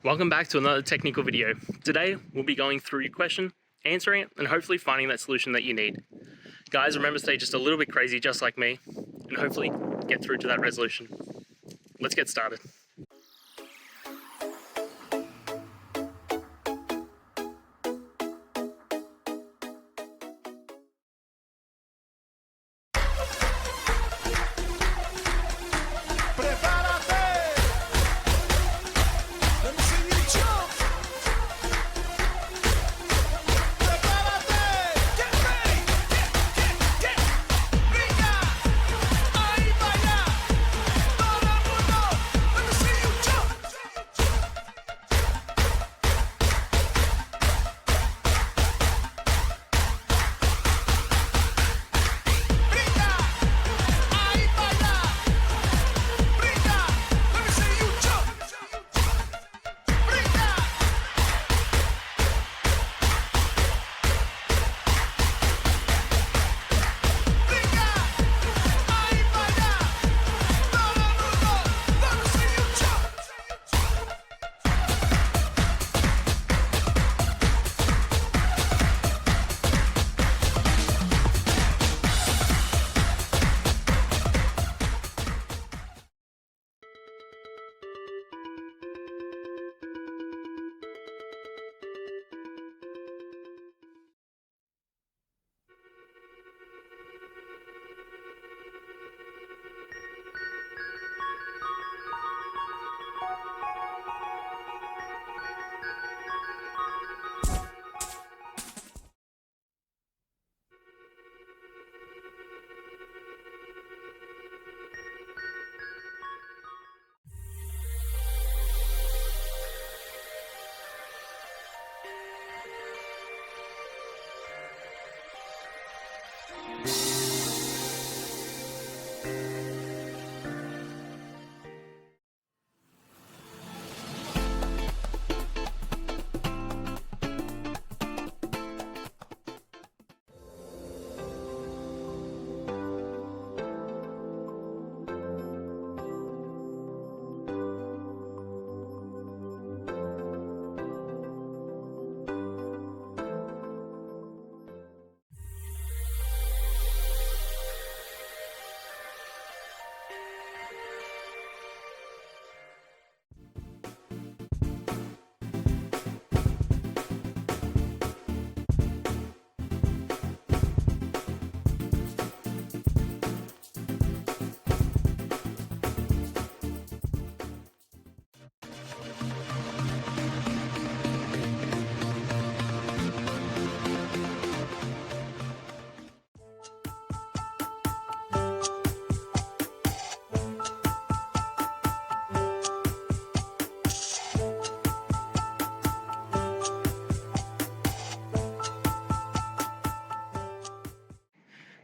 Welcome back to another technical video. Today we'll be going through your question, answering it, and hopefully finding that solution that you need. Guys, remember to stay just a little bit crazy just like me, and hopefully get through to that resolution. Let's get started.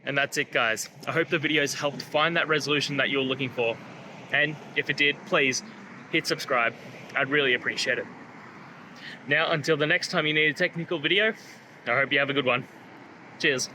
And that's it, guys. I hope the videos helped find that resolution that you're looking for. And if it did, please hit subscribe. I'd really appreciate it. Now, until the next time you need a technical video, I hope you have a good one. Cheers.